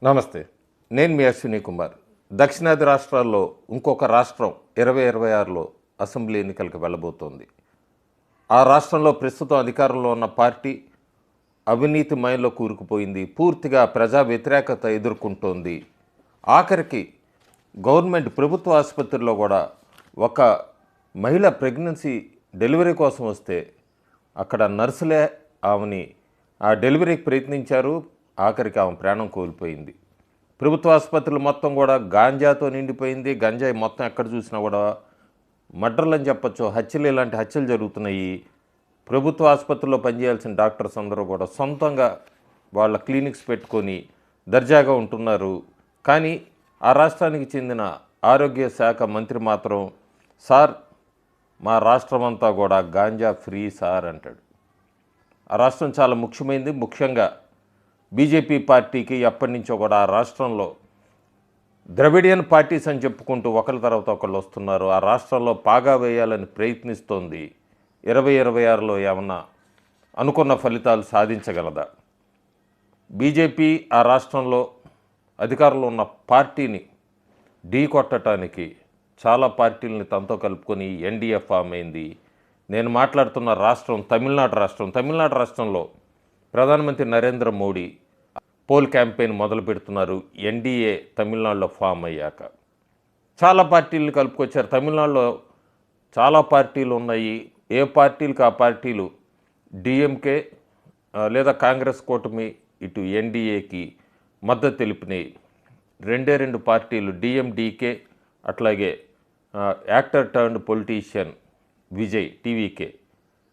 నమస్తే. నేను మీ అశ్విని కుమార్. దక్షిణాది రాష్ట్రాల్లో ఇంకొక రాష్ట్రం 2026లో అసెంబ్లీ ఎన్నికలకు వెళ్ళబోతోంది. ఆ రాష్ట్రంలో ప్రస్తుతం అధికారంలో ఉన్న పార్టీ అవినీతిమయంలో కూరుకుపోయింది. పూర్తిగా ప్రజా వ్యతిరేకత ఎదుర్కొంటోంది. ఆఖరికి గవర్నమెంట్ ప్రభుత్వ ఆసుపత్రిలో కూడా ఒక మహిళ ప్రెగ్నెన్సీ డెలివరీ కోసం వస్తే అక్కడ నర్సులే ఆమెని ఆ డెలివరీకి ప్రయత్నించారు. ఆఖరికి ఆమె ప్రాణం కోల్పోయింది. ప్రభుత్వ ఆసుపత్రులు మొత్తం కూడా గాంజాతో నిండిపోయింది. గంజాయి మొత్తం ఎక్కడ చూసినా కూడా మర్డర్లు అని చెప్పచ్చు, హత్యలు, ఇలాంటి హత్యలు జరుగుతున్నాయి. ప్రభుత్వ ఆసుపత్రిలో పనిచేయాల్సిన డాక్టర్స్ అందరూ కూడా సొంతంగా వాళ్ళ క్లినిక్స్ పెట్టుకొని దర్జాగా ఉంటున్నారు. కానీ ఆ రాష్ట్రానికి చెందిన ఆరోగ్య శాఖ మంత్రి మాత్రం సార్ మా రాష్ట్రం అంతా కూడా గాంజా ఫ్రీ సార్ అంటాడు. ఆ రాష్ట్రం చాలా ముఖ్యమైనది. ముఖ్యంగా బీజేపీ పార్టీకి ఎప్పటి నుంచో కూడా ఆ రాష్ట్రంలో ద్రవిడియన్ పార్టీస్ అని చెప్పుకుంటూ ఒకరి తర్వాత ఒకళ్ళు వస్తున్నారు. ఆ రాష్ట్రంలో పాగా వేయాలని ప్రయత్నిస్తోంది. 2026లో ఏమన్నా అనుకున్న ఫలితాలు సాధించగలదా? బీజేపీ ఆ రాష్ట్రంలో అధికారంలో ఉన్న పార్టీని ఢీ కొట్టడానికి చాలా పార్టీలని తనతో కలుపుకొని ఎన్డీఏ ఫామ్ అయింది. నేను మాట్లాడుతున్న రాష్ట్రం తమిళనాడు రాష్ట్రం. తమిళనాడు రాష్ట్రంలో ప్రధానమంత్రి నరేంద్ర మోడీ పోల్ క్యాంపెయిన్ మొదలు పెడుతున్నారు. ఎన్డీఏ తమిళనాడులో ఫామ్ అయ్యాక చాలా పార్టీలను కలుపుకొచ్చారు. తమిళనాడులో చాలా పార్టీలు ఉన్నాయి. ఏ పార్టీలకు ఆ పార్టీలు డిఎంకే లేదా కాంగ్రెస్ కూటమి ఇటు ఎన్డీఏకి మద్దతు తెలిపినాయి. రెండు పార్టీలు డిఎండికే, అట్లాగే actor turned politician Vijay TVK,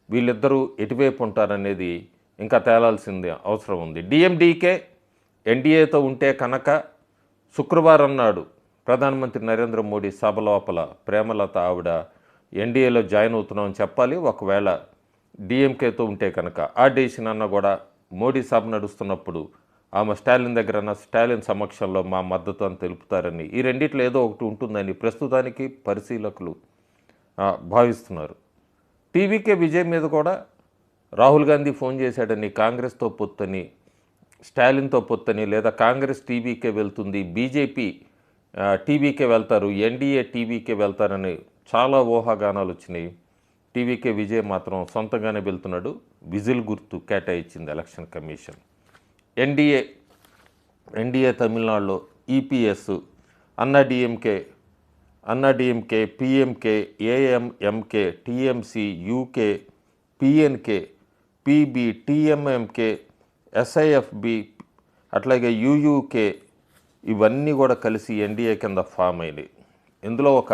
వీళ్ళిద్దరూ ఎటువైపు ఉంటారనేది ఇంకా తేలాల్సింది అవసరం ఉంది. డిఎండికే ఎన్డీఏతో ఉంటే కనుక శుక్రవారం నాడు ప్రధానమంత్రి నరేంద్ర మోడీ సభ లోపల ప్రేమలత ఆవిడ ఎన్డీఏలో జాయిన్ అవుతున్నామని చెప్పాలి. ఒకవేళ డిఎంకేతో ఉంటే కనుక ఆ డెసిషన్ అన్న కూడా మోడీ సభ నడుస్తున్నప్పుడు ఆమె స్టాలిన్ దగ్గర స్టాలిన్ సమక్షంలో మా మద్దతు అని తెలుపుతారని, ఈ రెండిట్లో ఏదో ఒకటి ఉంటుందని ప్రస్తుతానికి పరిశీలకులు భావిస్తున్నారు. టీవీకే విజయ్ మీద కూడా రాహుల్ గాంధీ ఫోన్ చేశాడని, కాంగ్రెస్తో పొత్తని, స్టాలిన్తో పొత్తని, లేదా కాంగ్రెస్ టీవీకే వెళ్తుంది, బీజేపీ టీవీకే వెళ్తారు, ఎన్డీఏ టీవీకే వెళ్తారని చాలా ఊహాగానాలు వచ్చినాయి. టీవీకే విజయ్ మాత్రం సొంతంగానే వెళ్తున్నాడు. విజిల్ గుర్తు కేటాయించింది ఎలక్షన్ కమిషన్. ఎన్డీఏ తమిళనాడులో ఈపీఎస్, అన్నాడీఎంకే, పిఎంకే, ఏఎంఎంకే, టీఎంసీ, యూకే, పిఎన్కే, పీబీ, టీఎంఎంకే, ఎస్ఐఎఫ్బి, అట్లాగే యూయూకే, ఇవన్నీ కూడా కలిసి ఎన్డీఏ కింద ఫామ్ అయినాయి. ఇందులో ఒక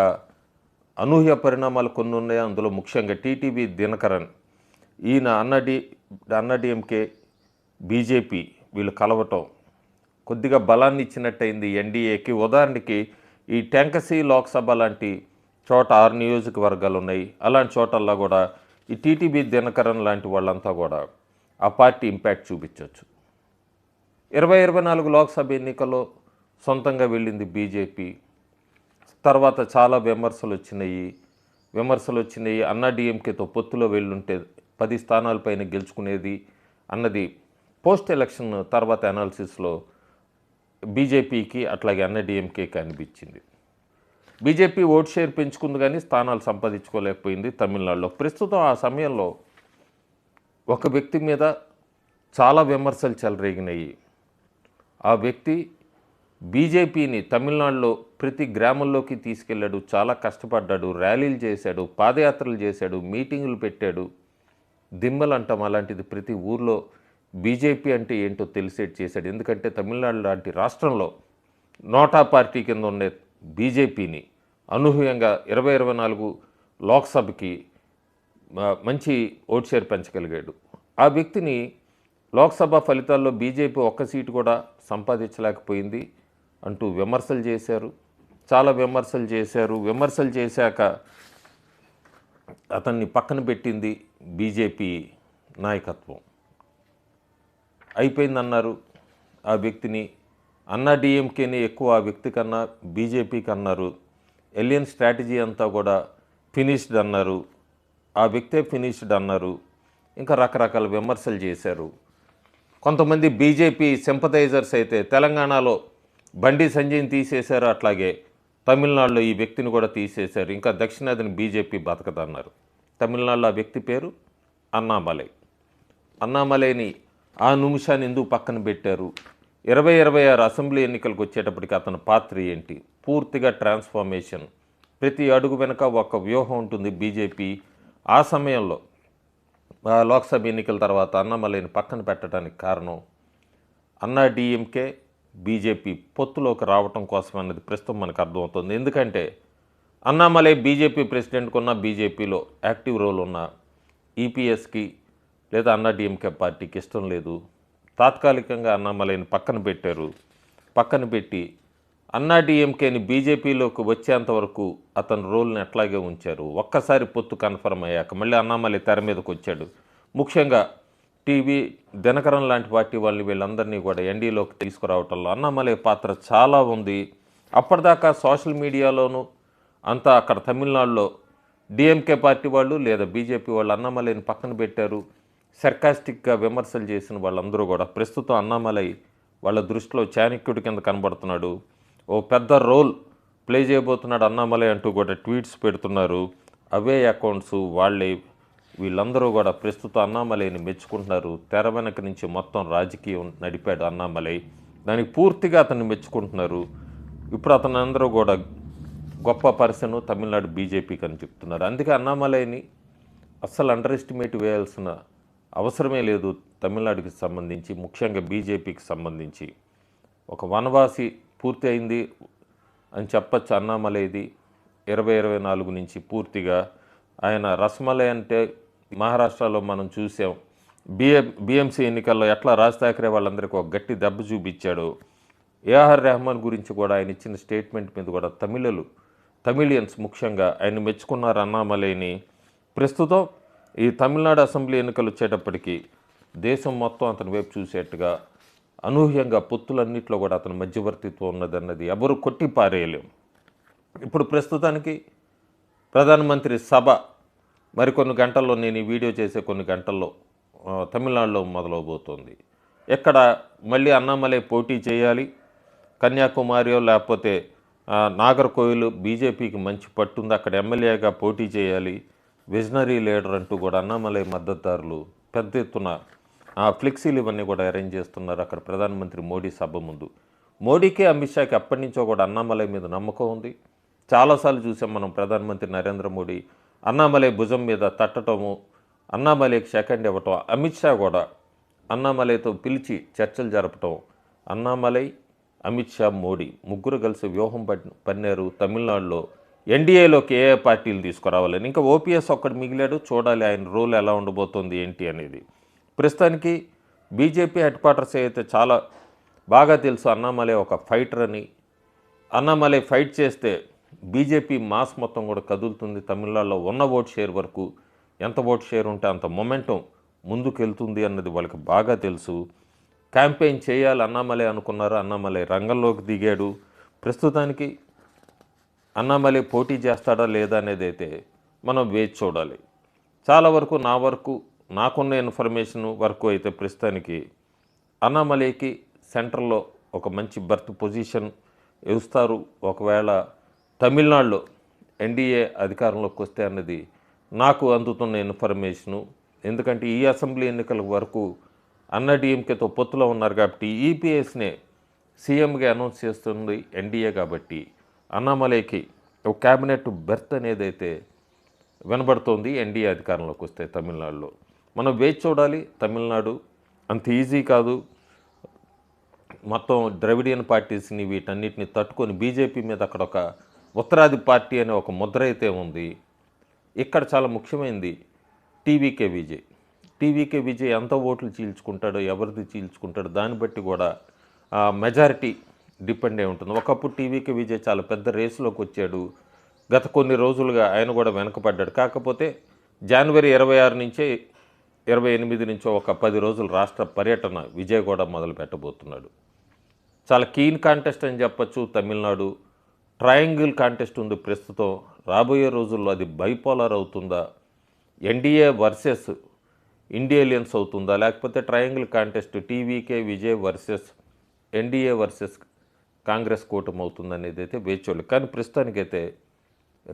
అనూహ్య పరిణామాలు కొన్ని ఉన్నాయి. అందులో ముఖ్యంగా టీటీవీ దినకరన్, ఈయన అన్నాడీఎంకే, బీజేపీ వీళ్ళు కలవటం కొద్దిగా బలాన్ని ఇచ్చినట్టయింది ఎన్డీఏకి. ఉదాహరణకి ఈ టెంకసీ లోక్సభ లాంటి చోట 6 నియోజకవర్గాలు ఉన్నాయి. అలాంటి చోటల్లో కూడా ఈ టీటీవీ దినకరన్ లాంటి వాళ్ళంతా కూడా ఆ పార్టీ ఇంపాక్ట్ చూపించవచ్చు. 2024 లోక్సభ ఎన్నికల్లో సొంతంగా వెళ్ళింది బీజేపీ. తర్వాత చాలా విమర్శలు వచ్చినాయి. అన్నాడీఎంకేతో పొత్తులో వెళ్ళుంటే 10 స్థానాల పైన గెలుచుకునేది అన్నది పోస్ట్ ఎలక్షన్ తర్వాత అనాలిసిస్లో బీజేపీకి అట్లాగే అన్నాడీఎంకేకి అనిపించింది. బీజేపీ ఓట్ షేర్ పెంచుకుంది కానీ స్థానాలు సంపాదించుకోలేకపోయింది తమిళనాడులో. ప్రస్తుతం ఆ సమయంలో ఒక వ్యక్తి మీద చాలా విమర్శలు చెలరేగినాయి. ఆ వ్యక్తి బీజేపీని తమిళనాడులో ప్రతి గ్రామంలోకి తీసుకెళ్ళాడు, చాలా కష్టపడ్డాడు, ర్యాలీలు చేశాడు, పాదయాత్రలు చేశాడు, మీటింగులు పెట్టాడు. దిమ్మలు అంటాం అలాంటిది ప్రతి ఊర్లో బీజేపీ అంటే ఏంటో తెలిసేట్ చేశాడు. ఎందుకంటే తమిళనాడు లాంటి రాష్ట్రంలో నోటా పార్టీ కింద ఉండే బీజేపీని అనూహ్యంగా 2024 లోక్సభకి మంచి ఓట్ షేర్ పెంచగలిగాడు. ఆ వ్యక్తిని లోక్సభ ఫలితాల్లో బీజేపీ ఒక్క సీటు కూడా సంపాదించలేకపోయింది అంటూ విమర్శలు చేశారు. చాలా విమర్శలు చేశారు. విమర్శలు చేశాక అతన్ని పక్కన పెట్టింది బీజేపీ నాయకత్వం. అయిపోయిందన్నారు ఆ వ్యక్తిని. అన్నాడీఎంకేని ఎక్కువ ఆ వ్యక్తి కన్నా బీజేపీకి అన్నారు. ఎలియన్ స్ట్రాటజీ అంతా కూడా ఫినిష్డ్ అన్నారు. ఆ వ్యక్తే ఫినిష్డ్ అన్నారు. ఇంకా రకరకాల విమర్శలు చేశారు. కొంతమంది బీజేపీ సింపథైజర్స్ అయితే తెలంగాణలో బండి సంజయ్ని తీసేశారు, అట్లాగే తమిళనాడులో ఈ వ్యక్తిని కూడా తీసేశారు. ఇంకా దక్షిణాదిని బీజేపీ బతకదన్నారు. తమిళనాడులో ఆ వ్యక్తి పేరు అన్నామలై. అన్నామలైని ఆ నిమిషాన్ని ఎందుకు పక్కన పెట్టారు? 2026 అసెంబ్లీ ఎన్నికలకు వచ్చేటప్పటికి అతని పాత్ర ఏంటి? పూర్తిగా ట్రాన్స్ఫర్మేషన్. ప్రతి అడుగు వెనుక ఒక వ్యూహం ఉంటుంది బీజేపీ. ఆ సమయంలో లోక్సభ ఎన్నికల తర్వాత అన్నామలైని పక్కన పెట్టడానికి కారణం అన్నా డిఎంకే బీజేపీ పొత్తులోకి రావటం కోసం అన్నది ప్రస్తుతం మనకు అర్థమవుతుంది. ఎందుకంటే అన్నామలై బీజేపీ ప్రెసిడెంట్కి ఉన్న బీజేపీలో యాక్టివ్ రోల్ ఉన్న ఈపీఎస్కి లేదా అన్నా డిఎంకే పార్టీకి ఇష్టం లేదు. తాత్కాలికంగా అన్నామలైని పక్కన పెట్టారు. పక్కన పెట్టి అన్నా డిఎంకేని బీజేపీలోకి వచ్చేంత వరకు అతని రోల్ని అట్లాగే ఉంచారు. ఒక్కసారి పొత్తు కన్ఫర్మ్ అయ్యాక మళ్ళీ అన్నామలై తెర మీదకి వచ్చాడు. ముఖ్యంగా టీవీ దినకరన్ లాంటి పార్టీ వాళ్ళని వీళ్ళందరినీ కూడా ఎన్డీలోకి తీసుకురావటంలో అన్నామలై పాత్ర చాలా ఉంది. అప్పటిదాకా సోషల్ మీడియాలోనూ అంతా అక్కడ తమిళనాడులో డిఎంకే పార్టీ వాళ్ళు లేదా బీజేపీ వాళ్ళు అన్నామలైని పక్కన పెట్టారు. సర్కాస్టిక్గా విమర్శలు చేసిన వాళ్ళందరూ కూడా ప్రస్తుతం అన్నామలై వాళ్ళ దృష్టిలో చాణక్యుడి కింద కనబడుతున్నాడు. ఓ పెద్ద రోల్ ప్లే చేయబోతున్నాడు అన్నామలై అంటూ కూడా ట్వీట్స్ పెడుతున్నారు. అవే అకౌంట్స్ వాళ్ళే. వీళ్ళందరూ కూడా ప్రస్తుతం అన్నామలైని మెచ్చుకుంటున్నారు. తెర వెనక నుంచి మొత్తం రాజకీయం నడిపాడు అన్నామలై. దానికి పూర్తిగా అతన్ని మెచ్చుకుంటున్నారు. ఇప్పుడు అతను అందరూ కూడా గొప్ప పర్సన్ తమిళనాడు బీజేపీకి అని చెప్తున్నారు. అందుకే అన్నామలైని అస్సలు అండర్ ఎస్టిమేట్ వేయాల్సిన అవసరమే లేదు. తమిళనాడుకి సంబంధించి ముఖ్యంగా బీజేపీకి సంబంధించి ఒక వనవాసి పూర్తి అయింది అని చెప్పచ్చు. అన్నామలైది 2024 నుంచి పూర్తిగా ఆయన రస్మలై అంటే మహారాష్ట్రలో మనం చూసాం. బిఎంసీ ఎన్నికల్లో ఎట్లా రాజ్ ఠాకరే వాళ్ళందరికీ ఒక గట్టి దెబ్బ చూపించాడు. ఏఆర్ రెహమాన్ గురించి కూడా ఆయన ఇచ్చిన స్టేట్మెంట్ మీద కూడా తమిళియన్స్ ముఖ్యంగా ఆయన మెచ్చుకున్నారు అన్నామలైని. ప్రస్తుతం ఈ తమిళనాడు అసెంబ్లీ ఎన్నికలు వచ్చేటప్పటికి దేశం మొత్తం అతని వైపు చూసేట్టుగా అనూహ్యంగా పొత్తులన్నింటిలో కూడా అతని మధ్యవర్తిత్వం ఉన్నదన్నది ఎవరు కొట్టి పారేయలేం. ఇప్పుడు ప్రస్తుతానికి ప్రధానమంత్రి సభ మరికొన్ని గంటల్లో, నేను ఈ వీడియో చేసే కొన్ని గంటల్లో తమిళనాడులో మొదలవబోతోంది. ఎక్కడ మళ్ళీ అన్నామలై పోటీ చేయాలి. కన్యాకుమారియో లేకపోతే నాగర్కోయిల్ బీజేపీకి మంచి పట్టుంది, అక్కడ ఎమ్మెల్యేగా పోటీ చేయాలి. విజనరీ లీడర్ అంటూ కూడా అన్నామలై మద్దతుదారులు పెద్ద ఎత్తున ఫ్లెక్సీలు ఇవన్నీ కూడా అరేంజ్ చేస్తున్నారు అక్కడ ప్రధానమంత్రి మోడీ సభ ముందు. మోడీకి అమిత్ షాకి ఎప్పటి నుంచో కూడా అన్నామలై మీద నమ్మకం ఉంది. చాలాసార్లు చూసాం మనం ప్రధానమంత్రి నరేంద్ర మోడీ అన్నామలై భుజం మీద తట్టడము, అన్నామలైకి సెకండ్ ఇవ్వటం, అమిత్ షా కూడా అన్నామలైతో పిలిచి చర్చలు జరపటం. అన్నామలై, అమిత్ షా, మోడీ ముగ్గురు కలిసి వ్యూహం పన్నారు తమిళనాడులో ఎన్డీఏలోకి ఏ పార్టీలు తీసుకురావాలని. ఇంకా ఓపీఎస్ ఒక్కడు మిగిలాడు. చూడాలి ఆయన రోల్ ఎలా ఉండబోతోంది ఏంటి అనేది. ప్రస్తుతానికి బీజేపీ హెడ్ క్వార్టర్స్ అయితే చాలా బాగా తెలుసు అన్నామలై ఒక ఫైటర్ అని. అన్నామలై ఫైట్ చేస్తే బీజేపీ మాస్ మొత్తం కూడా కదులుతుంది. తమిళనాడులో ఉన్న ఓట్ షేర్ వరకు ఎంత ఓట్ షేర్ ఉంటే అంత మొమెంటం ముందుకు వెళ్తుంది అన్నది వాళ్ళకి బాగా తెలుసు. క్యాంపెయిన్ చేయాలి అన్నామలై అనుకున్నారు. అన్నామలై రంగంలోకి దిగాడు. ప్రస్తుతానికి అన్నామలై పోటీ చేస్తాడా లేదా అనేది అయితే మనం వేచి చూడాలి. చాలా వరకు నాకున్న ఇన్ఫర్మేషన్ వరకు అయితే ప్రస్తుతానికి అన్నామలైకి సెంట్రల్లో ఒక మంచి బర్త్ పొజిషన్ ఇస్తారు ఒకవేళ తమిళనాడులో ఎన్డీఏ అధికారంలోకి వస్తే అన్నది నాకు అందుతున్న ఇన్ఫర్మేషను. ఎందుకంటే ఈ అసెంబ్లీ ఎన్నికల వరకు అన్నా డిఎంకేతో పొత్తులో ఉన్నారు కాబట్టి ఈపీఎస్నే సీఎంగా అనౌన్స్ చేస్తుంది ఎన్డీఏ. కాబట్టి అన్నామలైకి ఒక క్యాబినెట్ బెర్త్ అనేది అయితే వినబడుతోంది ఎన్డీఏ అధికారంలోకి వస్తే తమిళనాడులో. మనం వేచి చూడాలి. తమిళనాడు అంత ఈజీ కాదు. మొత్తం ద్రవిడియన్ పార్టీస్ని వీటన్నిటిని తట్టుకొని బీజేపీ మీద అక్కడ ఒక ఉత్తరాది పార్టీ అనే ఒక ముద్ర అయితే ఉంది. ఇక్కడ చాలా ముఖ్యమైనది టీవీకే విజయ్ ఎంత ఓట్లు చీల్చుకుంటాడో, ఎవరిది చీల్చుకుంటాడో దాన్ని బట్టి కూడా మెజారిటీ డిపెండ్ అయి ఉంటుంది. ఒకప్పుడు టీవీకే విజయ్ చాలా పెద్ద రేసులోకి వచ్చాడు. గత కొన్ని రోజులుగా ఆయన కూడా వెనకపడ్డాడు. కాకపోతే జనవరి 26 నుంచే 28 నుంచో ఒక 10 రోజులు రాష్ట్ర పర్యటన విజయ్ కూడా మొదలు పెట్టబోతున్నాడు. చాలా కీన్ కాంటెస్ట్ అని చెప్పచ్చు. తమిళనాడు ట్రయాంగిల్ కాంటెస్ట్ ఉంది ప్రస్తుతం. రాబోయే రోజుల్లో అది బైపోలార్ అవుతుందా, ఎన్డీఏ వర్సెస్ ఇండియలియన్స్ అవుతుందా, లేకపోతే triangle contest TVK Vijay versus NDA versus Congress కూటమి అవుతుంది అనేది అయితే వేచోళ్ళు. కానీ ప్రస్తుతానికైతే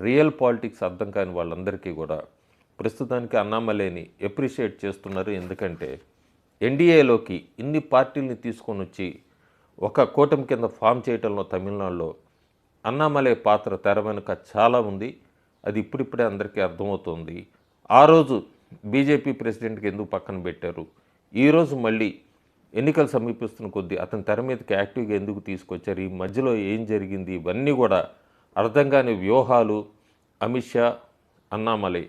రియల్ పాలిటిక్స్ అర్థం కాని వాళ్ళందరికీ కూడా ప్రస్తుతానికి అన్నామలైని ఎప్రిషియేట్ చేస్తున్నారు. ఎందుకంటే ఎన్డీఏలోకి ఇన్ని పార్టీలని తీసుకొని వచ్చి ఒక కూటమి కింద ఫామ్ చేయటంలో తమిళనాడులో అన్నామలై పాత్ర తెర వెనుక చాలా ఉంది. అది ఇప్పుడిప్పుడే అందరికీ అర్థమవుతుంది. ఆ రోజు బీజేపీ ప్రెసిడెంట్కి ఎందుకు పక్కన పెట్టారు, ఈరోజు మళ్ళీ ఎన్నికలు సమీపిస్తున్న కొద్దీ అతని తెర మీదకి యాక్టివ్గా ఎందుకు తీసుకొచ్చారు, ఈ మధ్యలో ఏం జరిగింది, ఇవన్నీ కూడా అర్థం కాని వ్యూహాలు. అమిత్ షా, అన్నామలై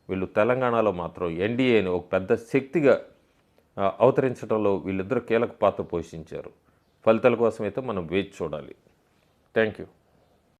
వీళ్ళు తెలంగాణలో మాత్రం ఎన్డీఏని ఒక పెద్ద శక్తిగా అవతరించడంలో వీళ్ళిద్దరూ కీలక పాత్ర పోషించారు. ఫలితాల కోసం అయితే మనం వేచి చూడాలి. Thank you.